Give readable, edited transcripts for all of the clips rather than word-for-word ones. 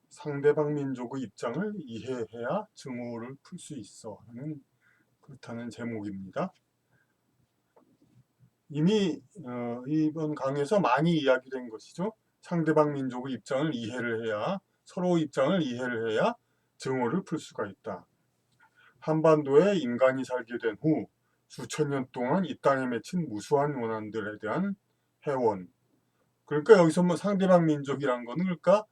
상대방 민족의 입장을 이해해야 증오를 풀 수 있어 하는 그렇다는 제목입니다. 이미 이번 강의에서 많이 이야기된 것이죠. 상대방 민족의 입장을 이해를 해야, 서로 입장을 이해를 해야 증오를 풀 수가 있다. 한반도에 인간이 살게 된 후 수천 년 동안 이 땅에 맺힌 무수한 원한들에 대한 해원. 그러니까 여기서 뭐 상대방 민족이란 거는 그러니까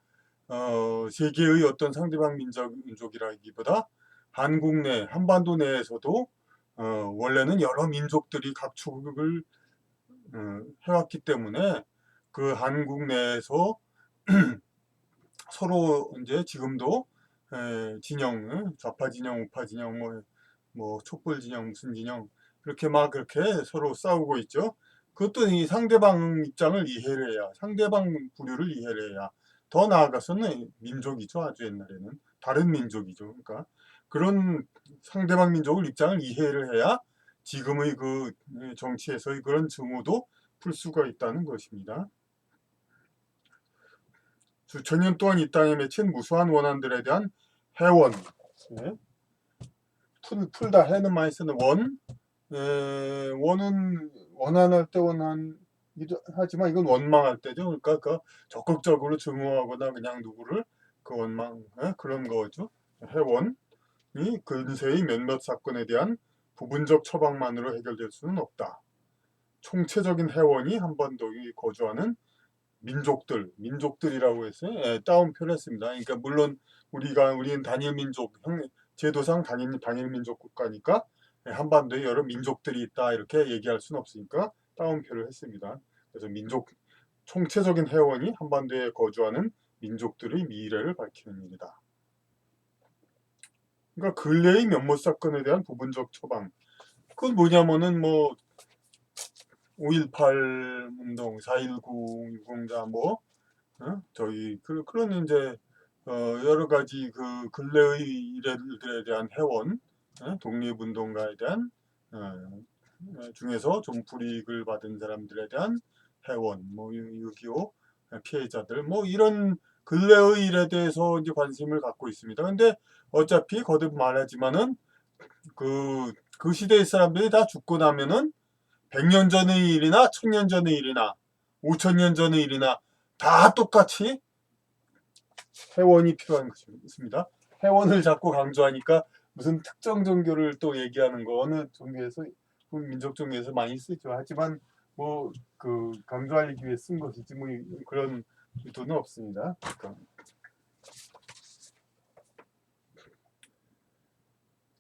세계의 어떤 상대방 민족이라기보다 한국 내, 한반도 내에서도 원래는 여러 민족들이 각축을 해왔기 때문에 그 한국 내에서 서로 이제 지금도 진영, 좌파 진영, 우파 진영, 뭐 촛불 진영, 무슨 진영 그렇게 막 그렇게 서로 싸우고 있죠. 그것도 이 상대방 입장을 이해를 해야, 상대방 부류를 이해를 해야, 더 나아가서는 민족이죠. 아주 옛날에는 다른 민족이죠. 그러니까 그런 상대방 민족을 입장을 이해를 해야 지금의 그 정치에서의 그런 증오도 풀 수가 있다는 것입니다. 수천 년 동안 이 땅에 맺힌 무수한 원한들에 대한 해원. 네. 풀다 해는 많이 쓰는 원. 원은 원한할 때 원한이기도 하지만 이건 원망할 때죠. 그러니까 그 적극적으로 증오하거나 그냥 누구를 그 원망 그런 거죠. 해원이 근세의 몇몇 사건에 대한 부분적 처방만으로 해결될 수는 없다. 총체적인 해원이 한반도에 거주하는 민족들이라고 해서 따옴표를 했습니다. 그러니까 물론 우리는 단일 민족, 제도상 단일 민족 국가니까 한반도에 여러 민족들이 있다 이렇게 얘기할 수는 없으니까 따옴표를 했습니다. 그래서 총체적인 해원이 한반도에 거주하는 민족들의 미래를 밝히는 일이다. 그러니까 근래의 몇몇 사건에 대한 부분적 처방. 그건 뭐냐면은 뭐 5.18 운동, 4.19 유공자 저희 그런 이제 여러 가지 그 근래의 일들에 대한 해원, 독립운동가에 대한 중에서 좀 불이익을 받은 사람들에 대한 해원, 뭐 6.25 피해자들, 뭐 이런 근래의 일에 대해서 이제 관심을 갖고 있습니다. 근데 어차피 거듭 말하지만은 그 시대의 사람들이 다 죽고 나면은 100년 전의 일이나 1000년 전의 일이나 5000년 전의 일이나 다 똑같이 회원이 필요한 것입니다. 회원을 자꾸 강조하니까 무슨 특정 종교를 또 얘기하는 거 어느 종교에서 민족 종교에서 많이 쓰죠. 하지만 뭐 그 강조하기 위해 쓴 것이지 뭐 그런 의도는 없습니다. 그러니까.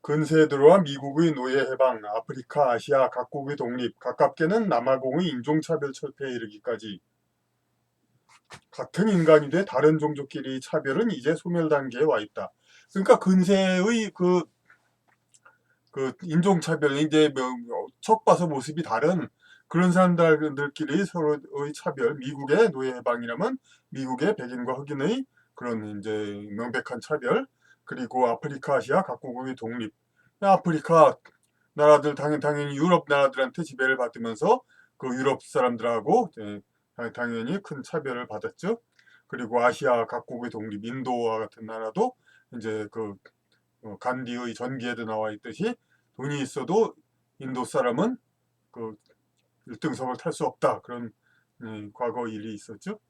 근세에 들어와 미국의 노예 해방, 아프리카, 아시아 각국의 독립, 가깝게는 남아공의 인종차별 철폐에 이르기까지 같은 인간이 돼 다른 종족끼리 차별은 이제 소멸 단계에 와 있다. 그러니까 근세의 그 인종차별, 이제 척 봐서 모습이 다른 그런 사람들끼리 서로의 차별, 미국의 노예 해방이라면 미국의 백인과 흑인의 그런 이제 명백한 차별, 그리고 아프리카, 아시아 각국의 독립. 아프리카 나라들 당연히 유럽 나라들한테 지배를 받으면서 그 유럽 사람들하고 당연히 큰 차별을 받았죠. 그리고 아시아 각국의 독립, 인도와 같은 나라도 이제 그 간디의 전기에도 나와 있듯이 돈이 있어도 인도 사람은 그 1등석을 탈 수 없다. 그런 과거 일이 있었죠.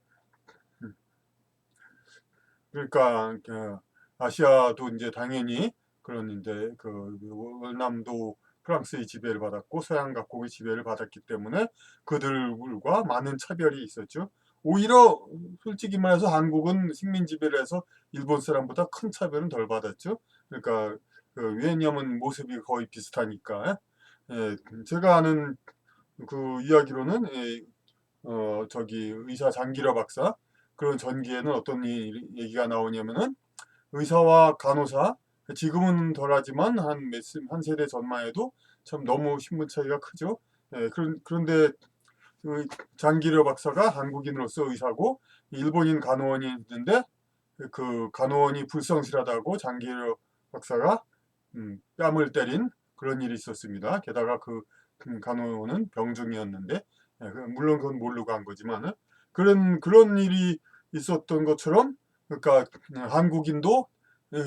그러니까 아시아도 이제 당연히 그런 이제 그 월남도 프랑스의 지배를 받았고 서양 각국의 지배를 받았기 때문에 그들과 많은 차별이 있었죠. 오히려 솔직히 말해서 한국은 식민 지배를 해서 일본 사람보다 큰 차별은 덜 받았죠. 그러니까 왜냐하면 모습이 거의 비슷하니까. 제가 아는 그 이야기로는 저기 의사 장기려 박사 그런 전기에는 어떤 얘기가 나오냐면은 의사와 간호사 지금은 덜하지만 한 세대 전만 해도 참 너무 신분 차이가 크죠. 그런데 그 장기려 박사가 한국인으로서 의사고 일본인 간호원이 있는데 그 간호원이 불성실하다고 장기려 박사가 뺨을 때린 그런 일이 있었습니다. 게다가 그 간호원은 병중이었는데 물론 그건 모르고 한 거지만 그런 일이 있었던 것처럼 그러니까 한국인도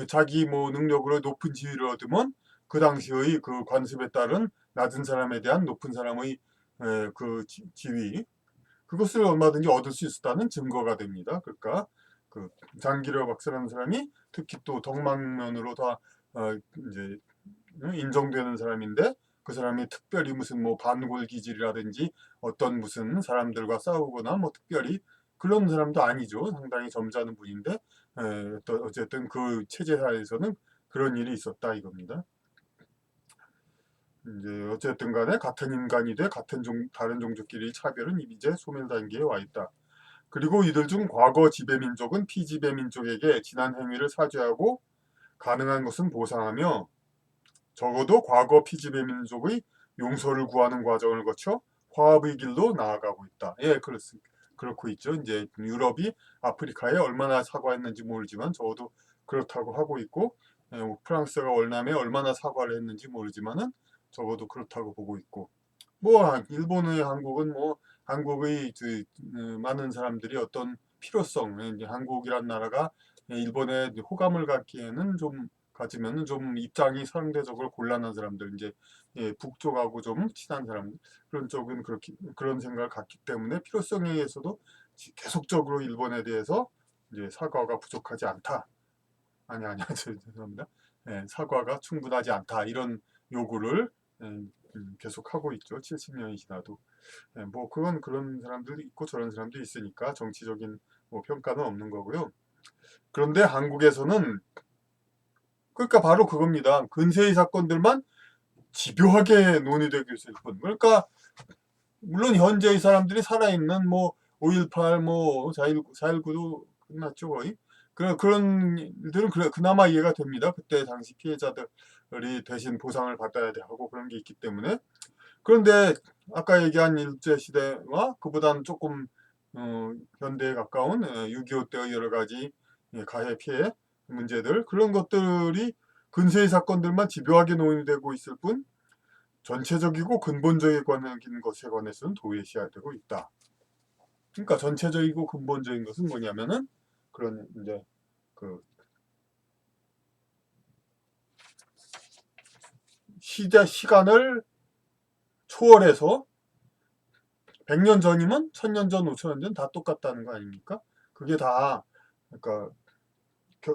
자기 뭐 능력으로 높은 지위를 얻으면 그 당시의 그 관습에 따른 낮은 사람에 대한 높은 사람의 그 지위 그것을 얼마든지 얻을 수 있었다는 증거가 됩니다. 그러니까 그 장기려 박사라는 사람이 특히 또 덕망면으로 다 이제 인정되는 사람인데 그 사람이 특별히 무슨 뭐 반골 기질이라든지 어떤 무슨 사람들과 싸우거나 뭐 특별히 그런 사람도 아니죠. 상당히 점잖은 분인데 어쨌든 그 체제사에서는 그런 일이 있었다 이겁니다. 이제 어쨌든 간에 같은 인간이 돼 같은 다른 종족끼리 차별은 이제 소멸 단계에 와 있다. 그리고 이들 중 과거 지배민족은 피지배민족에게 지난 행위를 사죄하고 가능한 것은 보상하며 적어도 과거 피지배민족의 용서를 구하는 과정을 거쳐 화합의 길로 나아가고 있다. 예, 그렇습니다. 그렇고 있죠. 이제 유럽이 아프리카에 얼마나 사과했는지 모르지만 적어도 그렇다고 하고 있고 프랑스가 월남에 얼마나 사과를 했는지 모르지만은 적어도 그렇다고 보고 있고 뭐 일본의 한국은 뭐 한국의 많은 사람들이 어떤 필요성, 이제 한국이란 나라가 일본에 호감을 갖기에는 좀 가지면은 좀 입장이 상대적으로 곤란한 사람들, 이제 북쪽하고 좀 친한 사람들 그런 쪽은 그렇게 그런 생각을 갖기 때문에 필요성에 의해서도 계속적으로 일본에 대해서 이제 사과가 부족하지 않다. 아니 죄송합니다. 사과가 충분하지 않다 이런 요구를 계속 하고 있죠. 70년이 지나도. 뭐 그건 그런 사람들도 있고 저런 사람도 있으니까 정치적인 뭐 평가는 없는 거고요. 그런데 한국에서는 그러니까 바로 그겁니다. 근세의 사건들만 집요하게 논의되고 있을 뿐. 그러니까 물론 현재의 사람들이 살아있는 뭐 5.18, 뭐 4.19도 끝났죠 거의. 그런 일들은 그나마 이해가 됩니다. 그때 당시 피해자들이 대신 보상을 받아야 하고 그런 게 있기 때문에. 그런데 아까 얘기한 일제시대와 그보다는 조금 현대에 가까운 6.25 때의 여러 가지 가해 피해 문제들 그런 것들이 근세의 사건들만 집요하게 논의되고 있을 뿐 전체적이고 근본적인 것에 관해서는 도외시되고 있다. 그러니까 전체적이고 근본적인 것은 뭐냐면은 그런 이제 그 시간을 초월해서 100년 전이면 1000년 전, 5000년 전 다 똑같다는 거 아닙니까? 그게 다 그러니까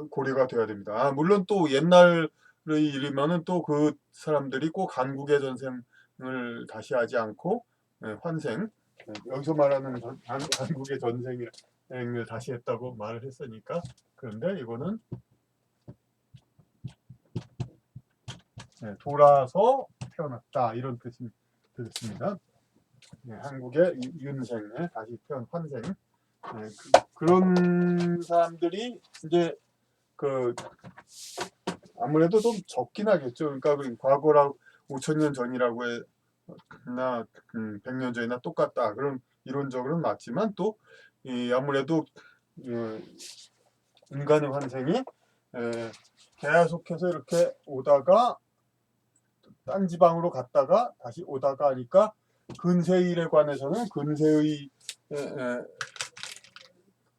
고려가 돼야 됩니다. 물론 또 옛날의 일이면은 또 그 사람들이 꼭 한국의 전생을 다시 하지 않고 환생 여기서 말하는 한국의 전생을 다시 했다고 말을 했으니까 그런데 이거는 돌아서 태어났다 이런 뜻이 되겠습니다. 한국의 윤생에 다시 태어난 환생 그런 사람들이 이제 그 아무래도 좀 적긴 하겠죠. 그러니까 과거라 5000년 전이라고 해나 100년 전이나 똑같다. 그런 이론적으로는 맞지만 또 아무래도 인간의 환생이 계속해서 이렇게 오다가 딴 지방으로 갔다가 다시 오다가 하니까 근세의 일에 관해서는 근세의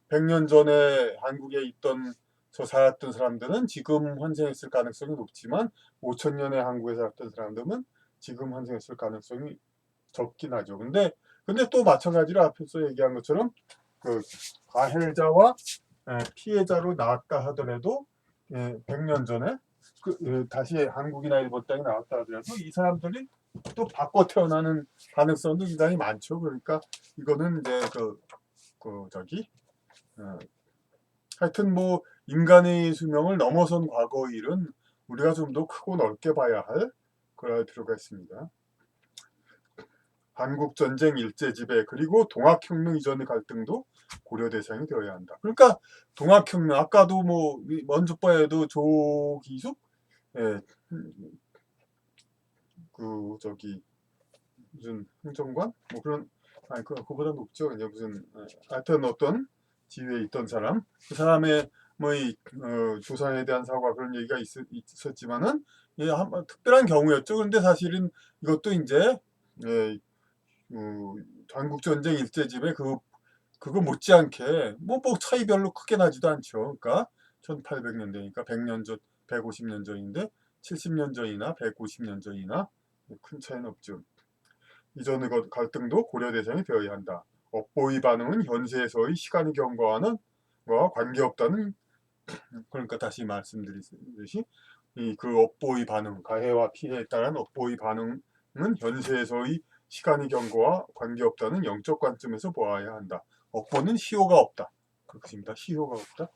100년 전에 한국에 있던 살았던 사람들은 지금 환생했을 가능성이 높지만 5000년에 한국에 살았던 사람들은 지금 환생했을 가능성이 적긴 하죠. 근데 또 마찬가지로 앞에서 얘기한 것처럼 그 가해자와 피해자로 나왔다 하더라도 100년 전에 다시 한국이나 일본 땅에 나왔다 하더라도 이 사람들이 또 바꿔 태어나는 가능성도 굉장히 많죠. 그러니까 이거는 이제 저기 하여튼 뭐 인간의 수명을 넘어선 과거 일은 우리가 좀 더 크고 넓게 봐야 할 그럴 필요가 있습니다. 한국전쟁 일제지배 그리고 동학혁명 이전의 갈등도 고려 대상이 되어야 한다. 그러니까 동학혁명 아까도 뭐 먼저 봐에도 조기숙 그 저기 무슨 행정관 뭐 그런 아니 그보다 높죠. 이제 무슨 하여튼 어떤 지위에 있던 사람 그 사람의 뭐이 조상에 대한 사과 그런 얘기가 있었지만은 특별한 경우였죠. 그런데 사실은 이것도 이제 예, 한국전쟁 일제집에 그거 못지않게 뭐 차이 별로 크게 나지도 않죠. 그러니까 1800년대니까 100년 전, 150년 전인데 70년 전이나 150년 전이나 큰 차이는 없죠. 이전의 갈등도 고려 대상이 되어야 한다. 업보의 반응은 현세에서의 시간이 경과하는 거와 관계없다는, 그러니까 다시 말씀드리듯이 그 업보의 반응, 가해와 피해에 따른 업보의 반응은 현세에서의 시간의 경과와 관계없다는 영적 관점에서 보아야 한다. 업보는 시효가 없다. 그렇습니다. 시효가 없다.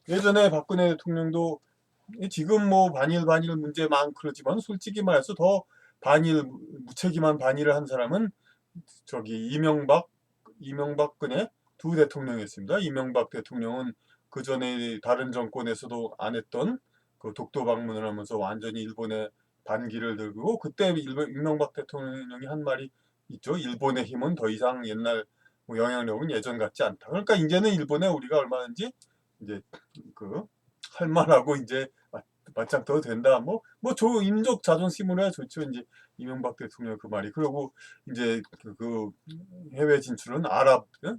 예전에 박근혜 대통령도 지금 뭐 반일 문제 많고 그러지만 솔직히 말해서 더 무책임한 반일을 한 사람은 저기 이명박근혜 두 대통령이었습니다. 이명박 대통령은 그 전에 다른 정권에서도 안 했던 그 독도 방문을 하면서 완전히 일본의 반기를 들고, 그때 이명박 대통령이 한 말이 있죠. 일본의 힘은 더 이상 옛날 뭐 영향력은 예전 같지 않다. 그러니까 이제는 일본에 우리가 얼마든지 이제 그 할 만하고 이제 맞짱 떠도 된다. 인적 자존심으로 해야 좋죠. 이제 이명박 대통령 그 말이. 그리고 이제 그 해외 진출은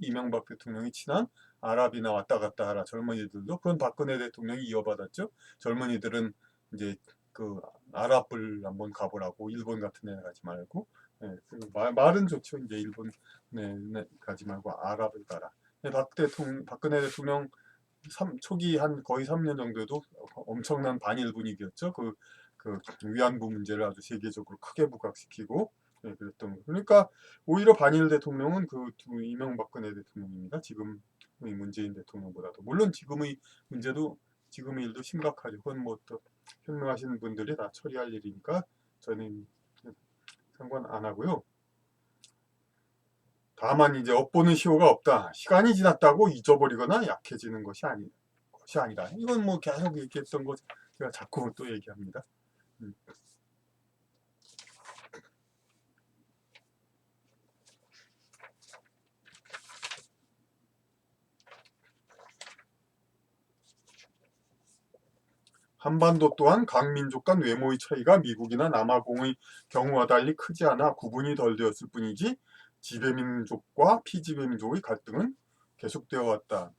이명박 대통령이 친한 아랍이나 왔다 갔다 하라. 젊은이들도 그건 박근혜 대통령이 이어받았죠. 젊은이들은 이제 그 아랍을 한번 가보라고, 일본 같은 데 가지 말고. 네, 말은 좋죠. 이제 일본 가지 말고 아랍을 가라. 박근혜 대통령 초기 한 거의 3년 정도도 엄청난 반일 분위기였죠. 그 위안부 문제를 아주 세계적으로 크게 부각시키고, 그랬던 거. 그러니까 오히려 반일 대통령은 그 두 이명박근혜 대통령입니다. 지금의 문재인 대통령보다도. 물론 지금의 일도 심각하죠. 그건 뭐 또 현명하신 분들이 다 처리할 일이니까 저는 상관 안 하고요. 다만 이제 업보는 시효가 없다. 시간이 지났다고 잊어버리거나 약해지는 것이 아니다. 이건 뭐 계속 얘기했던 거 제가 자꾸 또 얘기합니다. 한반도 또한 각 민족 간 외모의 차이가 미국이나 남아공의 경우와 달리 크지 않아 구분이 덜 되었을 뿐이지 지배민족과 피지배민족의 갈등은 계속되어 왔다.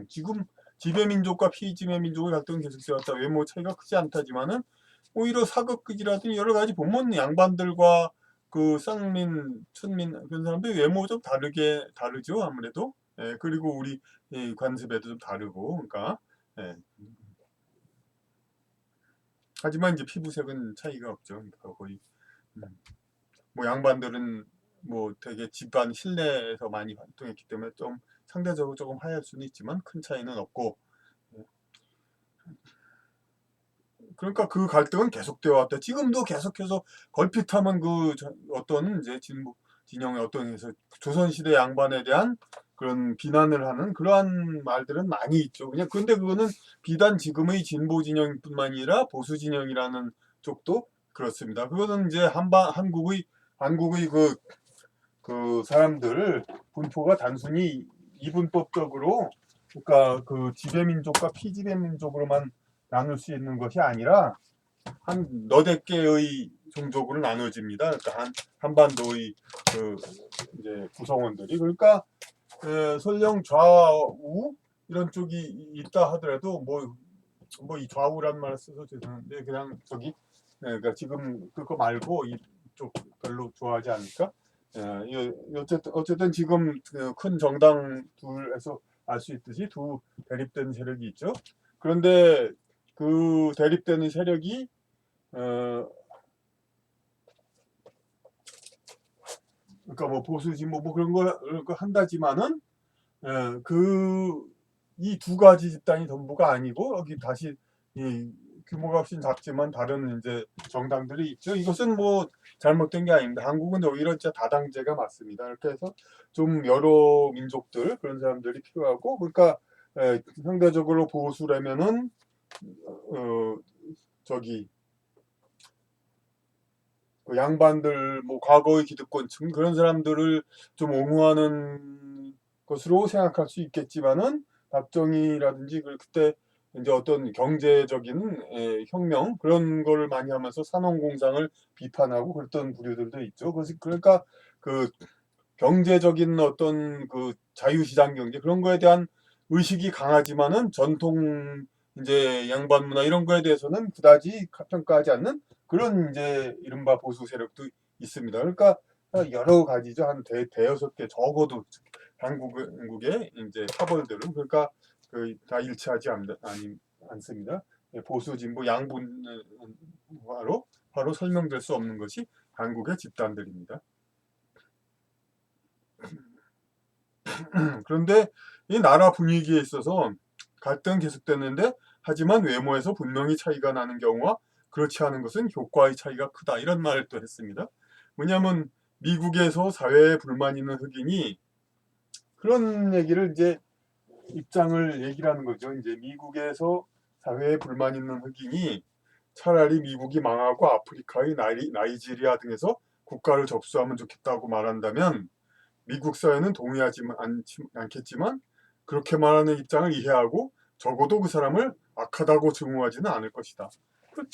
지금 지배민족과 피지배민족의 갈등은 계속되어 왔다. 외모 차이가 크지 않다지만은 오히려 사극극이라든지 여러 가지 보면 양반들과 그 쌍민, 춘민 그런 사람들 외모 좀 다르죠 아무래도. 그리고 우리 관습에도 좀 다르고, 그러니까. 하지만 이제 피부색은 차이가 없죠. 그러니까 거의 뭐 양반들은 뭐 되게 집안 실내에서 많이 활동했기 때문에 좀 상대적으로 조금 하얄 수는 있지만 큰 차이는 없고. 그러니까 그 갈등은 계속되어 왔다. 지금도 계속해서 걸핏하면 어떤 이제 진보 진영의 어떤 해서 조선시대 양반에 대한 그런 비난을 하는 그러한 말들은 많이 있죠. 그냥 근데 그거는 비단 지금의 진보 진영뿐만 아니라 보수 진영이라는 쪽도 그렇습니다. 그거는 이제 한국의 그 사람들 분포가 단순히 이분법적으로, 그러니까 그 지배민족과 피지배민족으로만 나눌 수 있는 것이 아니라 한 너댓 개의 종족으로 나눠집니다. 그러니까 한반도의 그 이제 구성원들이, 그러니까 설령 좌우 이런 쪽이 있다 하더라도 이 좌우란 말을 써서 죄송한데 그냥 그러니까 지금 그거 말고 이쪽 별로 좋아하지 않으니까. 어쨌든 지금 큰 정당 둘에서 알 수 있듯이 두 대립된 세력이 있죠. 그런데 그 대립되는 세력이 그러니까 뭐 보수지 뭐 그런 거 한다지만은 이 두 가지 집단이 전부가 아니고 여기 다시 이 규모가 훨씬 작지만 다른 이제 정당들이 있죠. 이것은 뭐 잘못된 게 아닙니다. 한국은 오히려 진짜 다당제가 맞습니다. 이렇게 해서 좀 여러 민족들 그런 사람들이 필요하고, 그러니까 상대적으로 보수라면은 저기 그 양반들 뭐 과거의 기득권층 그런 사람들을 좀 옹호하는 것으로 생각할 수 있겠지만은 박정희라든지 그때 이제 어떤 경제적인 혁명 그런 거를 많이 하면서 산업공장을 비판하고 그랬던 부류들도 있죠. 그러니까 그 경제적인 어떤 그 자유시장 경제 그런 거에 대한 의식이 강하지만은 전통 이제 양반 문화 이런 거에 대해서는 그다지 평가하지 않는 그런 이제 이른바 보수 세력도 있습니다. 그러니까 여러 가지죠. 한 대여섯 개 적어도 한국의 이제 파벌들은 그러니까 다 일치하지 않습니다. 보수 진보 양분화로 바로 설명될 수 없는 것이 한국의 집단들입니다. 그런데 이 나라 분위기에 있어서 갈등은 계속되는데 하지만 외모에서 분명히 차이가 나는 경우와 그렇지 않은 것은 효과의 차이가 크다 이런 말을 또 했습니다. 왜냐하면 미국에서 사회에 불만 있는 흑인이 그런 얘기를 이제 입장을 얘기를 하는 거죠. 이제 미국에서 사회에 불만 있는 흑인이 차라리 미국이 망하고 아프리카의 나이지리아 등에서 국가를 접수하면 좋겠다고 말한다면 미국 사회는 동의하지 않겠지만 그렇게 말하는 입장을 이해하고 적어도 그 사람을 악하다고 증오하지는 않을 것이다.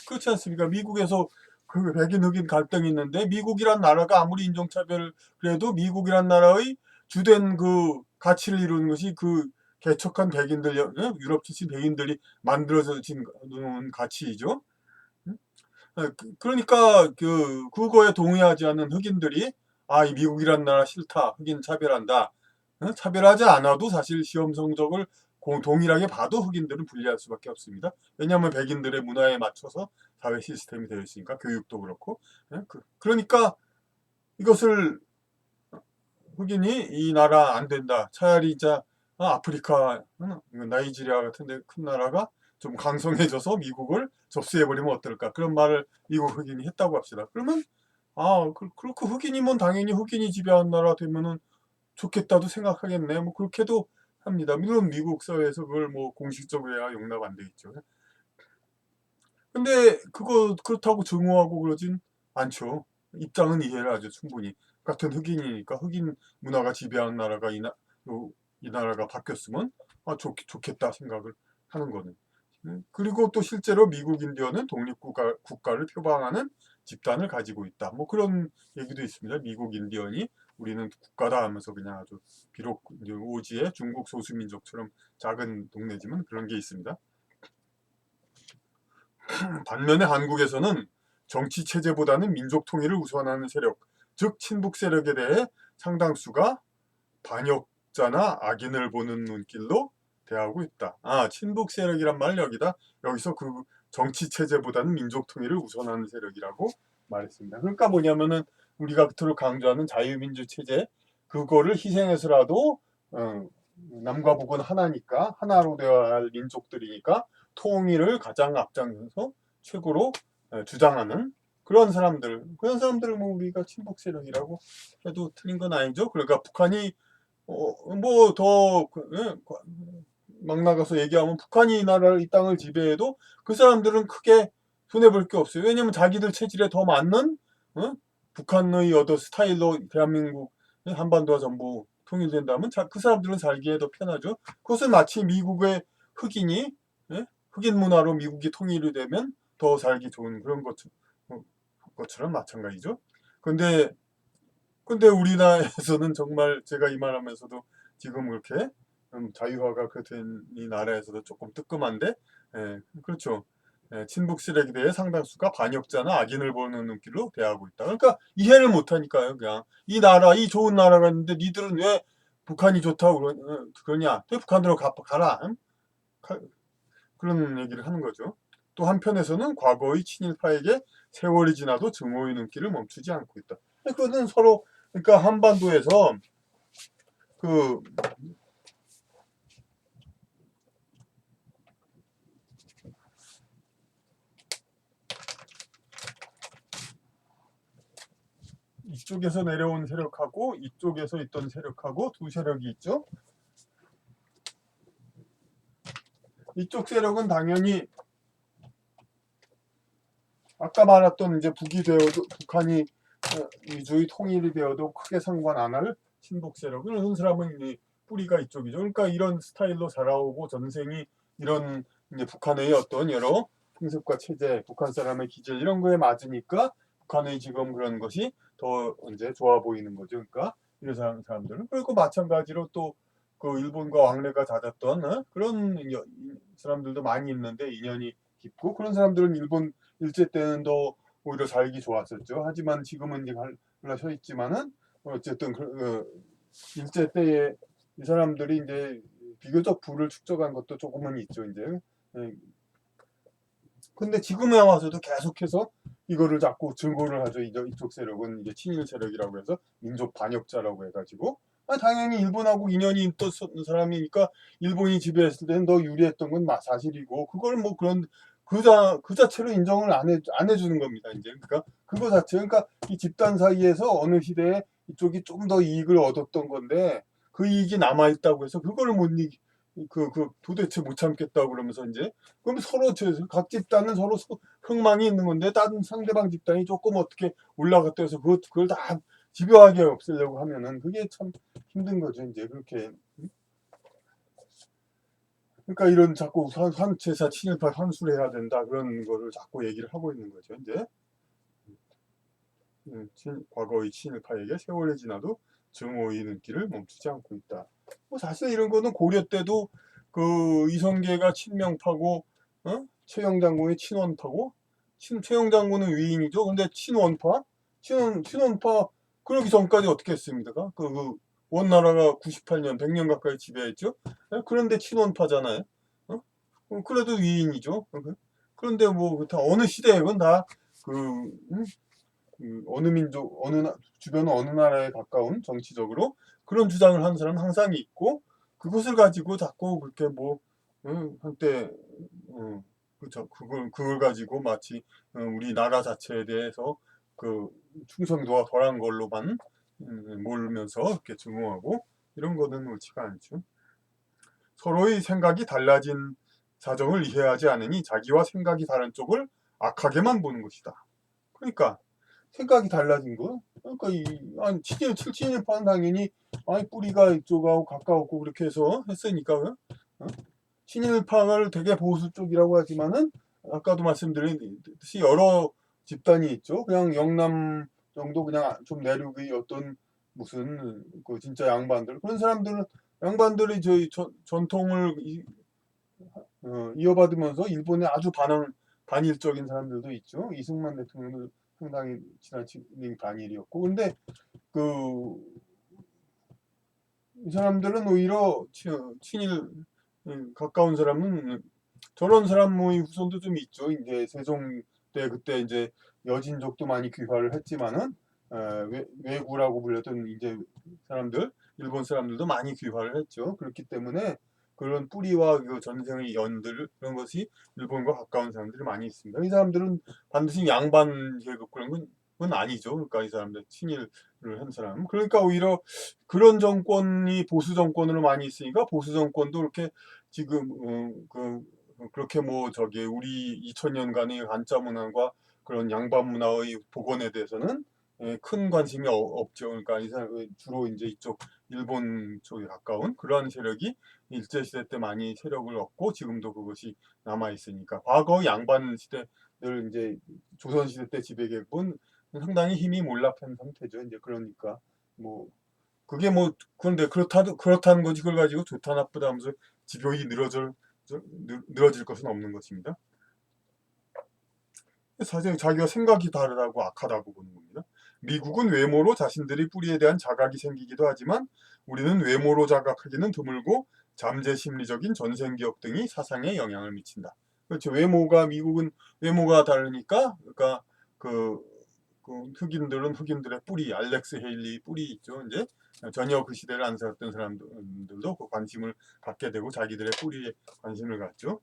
그렇지 않습니까? 미국에서 그 백인 흑인 갈등이 있는데 미국이란 나라가 아무리 인종차별을 그래도 미국이란 나라의 주된 그 가치를 이루는 것이 그 개척한 백인들, 유럽 출신 백인들이 만들어진 가치이죠. 그러니까 그거에 동의하지 않는 흑인들이 이 미국이란 나라 싫다. 흑인 차별한다. 차별하지 않아도 사실 시험 성적을 동일하게 봐도 흑인들은 불리할 수밖에 없습니다. 왜냐하면 백인들의 문화에 맞춰서 사회 시스템이 되어 있으니까 교육도 그렇고. 그러니까 이것을 흑인이 이 나라 안 된다. 차라리 이제 아프리카, 나이지리아 같은 데 큰 나라가 좀 강성해져서 미국을 접수해버리면 어떨까. 그런 말을 미국 흑인이 했다고 합시다. 그러면 그렇고 흑인이면 당연히 흑인이 지배한 나라 되면은 좋겠다도 생각하겠네. 뭐 그렇게도 합니다. 물론 미국 사회에서 그걸 뭐 공식적으로야 용납 안 돼 있죠. 근데 그렇다고 증오하고 그러진 않죠. 입장은 이해를 하죠, 충분히. 같은 흑인이니까 흑인 문화가 지배한 나라가 이 나라가 바뀌었으면 좋겠다 생각을 하는 거는. 그리고 또 실제로 미국 인디언은 국가를 표방하는 집단을 가지고 있다. 뭐 그런 얘기도 있습니다. 미국 인디언이 우리는 국가다 하면서 그냥 아주 비록 오지의 중국 소수민족처럼 작은 동네지만 그런 게 있습니다. 반면에 한국에서는 정치 체제보다는 민족 통일을 우선하는 세력, 즉 친북 세력에 대해 상당수가 반역자나 악인을 보는 눈길로 대하고 있다. 친북 세력이란 말 여기서 그 정치 체제보다는 민족 통일을 우선하는 세력이라고 말했습니다. 그러니까 뭐냐면은 우리가 그토록 강조하는 자유민주 체제 그거를 희생해서라도 남과 북은 하나니까 하나로 되어야 할 민족들이니까 통일을 가장 앞장서서 최고로 주장하는 그런 사람들을 뭐 우리가 친북 세력이라고 해도 틀린 건 아니죠. 그러니까 북한이 뭐더 막 나가서 얘기하면 북한이 이 땅을 지배해도 그 사람들은 크게 손해볼 게 없어요. 왜냐면 자기들 체질에 더 맞는 북한의 어떤 스타일로 대한민국 한반도가 전부 통일된다면 그 사람들은 살기에 더 편하죠. 그것은 마치 미국의 흑인이 흑인 문화로 미국이 통일이 되면 더 살기 좋은 그런 것처럼 마찬가지죠. 근데 우리나라에서는 정말 제가 이 말하면서도 지금 그렇게 자유화가 된 이 나라에서도 조금 뜨끔한데, 그렇죠. 친북 세력에 대해 상당수가 반역자나 악인을 보는 눈길로 대하고 있다. 그러니까 이해를 못하니까요. 그냥 이 좋은 나라가 있는데 니들은 왜 북한이 좋다고 그러냐? 왜 북한으로 가라? 그런 얘기를 하는 거죠. 또 한편에서는 과거의 친일파에게 세월이 지나도 증오의 눈길을 멈추지 않고 있다. 그거는 서로 그러니까 한반도에서 그 이쪽에서 내려온 세력하고 이쪽에서 있던 세력하고 두 세력이 있죠. 이쪽 세력은 당연히 아까 말했던 이제 북한이 위주의 통일이 되어도 크게 상관 안 할 친북 세력. 그런 사람은 뿌리가 이쪽이죠. 그러니까 이런 스타일로 자라오고 전생이 이런 이제 북한의 어떤 여러 풍습과 체제, 북한 사람의 기질 이런 거에 맞으니까 북한의 지금 그런 것이 더 이제 좋아 보이는 거죠. 그러니까 이런 사람들은. 그리고 마찬가지로 또 그 일본과 왕래가 잦았던 그런 사람들도 많이 있는데 인연이 깊고 그런 사람들은 일본 일제 때는 더 오히려 살기 좋았었죠. 하지만 지금은 이제 갈라서 있지만은 어쨌든 일제 때에 이 사람들이 이제 비교적 부를 축적한 것도 조금은 있죠. 이제 근데 지금에 와서도 계속해서 이거를 자꾸 증오를 하죠. 이쪽 세력은 이제 친일 세력이라고 해서 민족 반역자라고 해가지고 당연히 일본하고 인연이 있던 사람이니까 일본이 지배했을 때는 더 유리했던 건 사실이고 그걸 뭐 그런 그 자체로 인정을 안 해주는 겁니다. 이제 그러니까 그거 자체 그러니까 이 집단 사이에서 어느 시대에 이쪽이 좀 더 이익을 얻었던 건데 그 이익이 남아 있다고 해서 그걸 못 도대체 못 참겠다 그러면서 이제 그럼 서로 각 집단은 서로 흥망이 있는 건데 다른 상대방 집단이 조금 어떻게 올라갔다 해서 그걸 다 집요하게 없애려고 하면은 그게 참 힘든 거죠. 이제 그렇게 그러니까 이런 자꾸 제사 친일파 환수를 해야 된다 그런 거를 자꾸 얘기를 하고 있는 거죠. 이제 과거의 친일파에게 세월이 지나도 증오의 눈길을 멈추지 않고 있다. 뭐 사실 이런 거는 고려 때도 그 이성계가 친명파고 최영 장군이 친원파고 최영 장군은 위인이죠. 근데 친원파 그러기 전까지 어떻게 했습니까? 원나라가 98년 100년 가까이 지배했죠. 그런데 친원파잖아요. 어? 그래도 위인이죠. 그런데 뭐 어느 시대에건 다그 어느 민족, 주변 어느 나라에 가까운 정치적으로 그런 주장을 하는 사람은 항상 있고 그것을 가지고 자꾸 그렇게 뭐 한때 그렇죠. 그걸 가지고 마치 우리나라 자체에 대해서 그 충성도가 덜한 걸로만 몰면서 이렇게 증오하고 이런 거는 옳지가 않죠. 서로의 생각이 달라진 사정을 이해하지 않으니 자기와 생각이 다른 쪽을 악하게만 보는 것이다. 그러니까 생각이 달라진 거. 그러니까 친일파는 당연히 뿌리가 이쪽하고 가까웠고 그렇게 해서 했으니까 어? 친일파를 되게 보수 쪽이라고 하지만은 아까도 말씀드렸듯이 여러 집단이 있죠. 그냥 영남 정도 그냥 좀 내륙의 어떤 무슨 그 진짜 양반들 그런 사람들은 양반들이 저희 전통을 이어받으면서 일본에 아주 반일적인 사람들도 있죠. 이승만 대통령도 상당히 지나치게 반일이었고 근데 그 이 사람들은 오히려 친일 가까운 사람은 저런 사람의 후손도 좀 있죠. 이제 세종 때 그때 이제 여진족도 많이 귀화를 했지만은 외구라고 불렸던 이제 사람들 일본 사람들도 많이 귀화를 했죠. 그렇기 때문에 그런 뿌리와 그 전생의 연들 그런 것이 일본과 가까운 사람들이 많이 있습니다. 이 사람들은 반드시 양반 계급 그런 건 아니죠. 그러니까 이 사람들 친일을 한 사람. 그러니까 오히려 그런 정권이 보수 정권으로 많이 있으니까 보수 정권도 이렇게 지금 그렇게 뭐 우리 2000년간의 한자 문화과 그런 양반 문화의 복원에 대해서는 큰 관심이 없죠. 그러니까 이 사람 주로 이제 이쪽 일본 쪽에 가까운 그러한 세력이 일제 시대 때 많이 세력을 얻고 지금도 그것이 남아 있으니까 과거 양반 시대들 이제 조선 시대 때 지배계급은 상당히 힘이 몰락한 상태죠. 이제 그러니까 뭐 그게 뭐 그런데 그렇다는 거지 그걸 가지고 좋다 나쁘다 하면서 집요히 늘어질 것은 없는 것입니다. 사실 자기가 생각이 다르다고 악하다고 보는 겁니다. 미국은 외모로 자신들의 뿌리에 대한 자각이 생기기도 하지만 우리는 외모로 자각하기는 드물고 잠재 심리적인 전생기억 등이 사상에 영향을 미친다. 그렇죠. 미국은 외모가 다르니까 그러니까 그, 흑인들은 흑인들의 뿌리, 알렉스 헤일리 뿌리 있죠. 이제 전혀 그 시대를 안 살았던 사람들도 그 관심을 갖게 되고 자기들의 뿌리에 관심을 갖죠.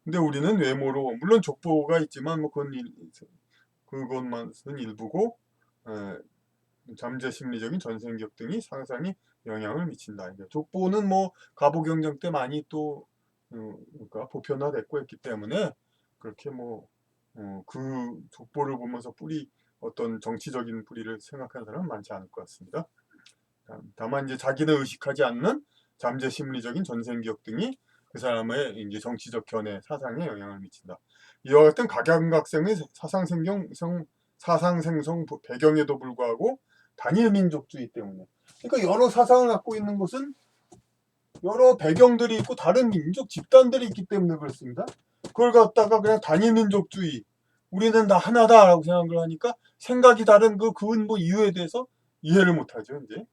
근데 우리는 외모로 물론 족보가 있지만 뭐 그것만은 일부고 잠재 심리적인 전생기억 등이 상상에 영향을 미친다. 이제 족보는 뭐 갑오경쟁 때 많이 또 그러니까 보편화됐고 했기 때문에 그렇게 그 족보를 보면서 어떤 정치적인 뿌리를 생각하는 사람은 많지 않을 것 같습니다. 다만 이제 자기는 의식하지 않는 잠재 심리적인 전생기억 등이 그 사람의 이제 정치적 견해, 사상에 영향을 미친다. 이와 같은 각양각색의 사상 생성 배경에도 불구하고 단일 민족주의 때문에, 그러니까 여러 사상을 갖고 있는 것은 여러 배경들이 있고 다른 민족 집단들이 있기 때문에 그렇습니다. 그걸 갖다가 그냥 단일 민족주의, 우리는 다 하나다라고 생각을 하니까 생각이 다른 그 근본 이유에 대해서 이해를 못하죠. 이제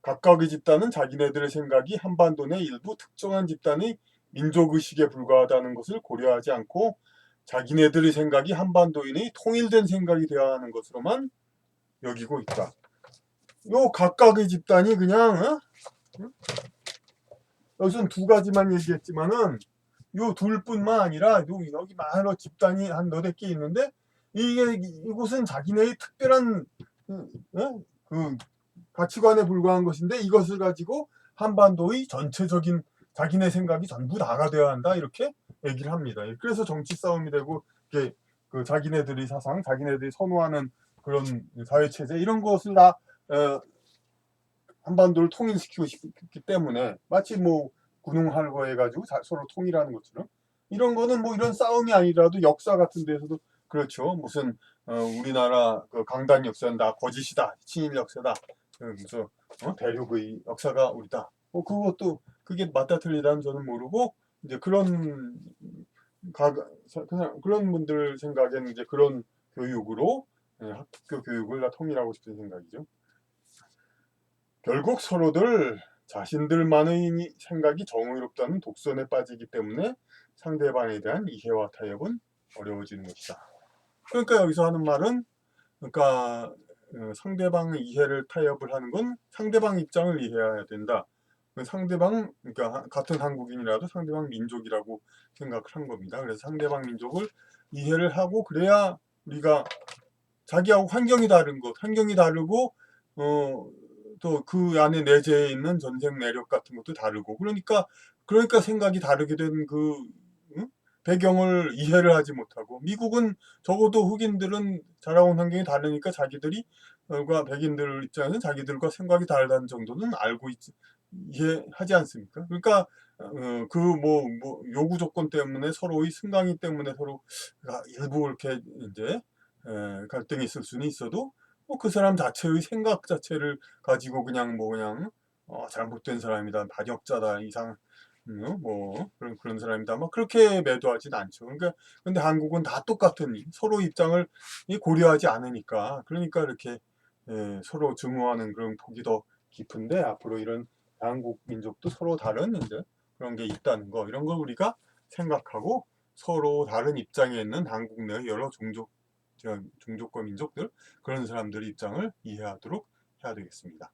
각각의 집단은 자기네들의 생각이 한반도 내 일부 특정한 집단의 민족의식에 불과하다는 것을 고려하지 않고 자기네들의 생각이 한반도인의 통일된 생각이 되어야 하는 것으로만 여기고 있다. 요 각각의 집단이 그냥 여기서는 두 가지만 얘기했지만은 요 둘뿐만 아니라 여기 많은 집단이 한 너댓 개 있는데 이곳은 자기네의 특별한 그 가치관에 불과한 것인데 이것을 가지고 한반도의 전체적인 자기네 생각이 전부 다가 되어야 한다 이렇게 얘기를 합니다. 그래서 정치 싸움이 되고 이게 그 자기네들의 사상, 자기네들이 선호하는 그런 사회 체제 이런 것을 다 한반도를 통일시키고 싶기 때문에 마치 뭐 군웅할거 해가지고 서로 통일하는 것처럼 이런 거는 뭐 이런 싸움이 아니라도 역사 같은 데서도 그렇죠. 무슨 우리나라 그 강단 역사는 다 거짓이다, 친일 역사다. 그래서 대륙의 역사가 우리다. 뭐 그것도 그게 맞다 틀리다는 저는 모르고 이제 그런 그런 분들 생각에는 이제 그런 교육으로 학교 교육을 다 통일하고 싶은 생각이죠. 결국 서로들 자신들만의 생각이 정의롭다는 독선에 빠지기 때문에 상대방에 대한 이해와 타협은 어려워지는 것이다. 그러니까 여기서 하는 말은 그러니까 상대방의 이해를 타협을 하는 건 상대방 입장을 이해해야 된다. 상대방 그러니까 같은 한국인이라도 상대방 민족이라고 생각을 한 겁니다. 그래서 상대방 민족을 이해를 하고 그래야 우리가 자기하고 환경이 다른 것, 환경이 다르고 또 그 안에 내재해 있는 전생 내력 같은 것도 다르고 그러니까 생각이 다르게 된 그 배경을 이해를 하지 못하고 미국은 적어도 흑인들은 자라온 환경이 다르니까 자기들이 백인들 입장에서는 자기들과 생각이 다르다는 정도는 알고 이해하지 않습니까? 그러니까 그 뭐 요구 조건 때문에 서로의 승강이 때문에 서로 일부 이렇게 이제 갈등이 있을 수는 있어도 뭐 그 사람 자체의 생각 자체를 가지고 그냥 잘못된 사람이다, 반역자다, 이상 뭐 그런 사람이다, 막 그렇게 매도하진 않죠. 그러니까 근데 한국은 다 똑같은 서로 입장을 고려하지 않으니까 그러니까 이렇게 서로 증오하는 그런 폭이 더 깊은데 앞으로 이런 한국 민족도 서로 다른 이제 그런 게 있다는 거 이런 걸 우리가 생각하고 서로 다른 입장에 있는 한국 내 여러 종족과 민족들 그런 사람들의 입장을 이해하도록 해야 되겠습니다.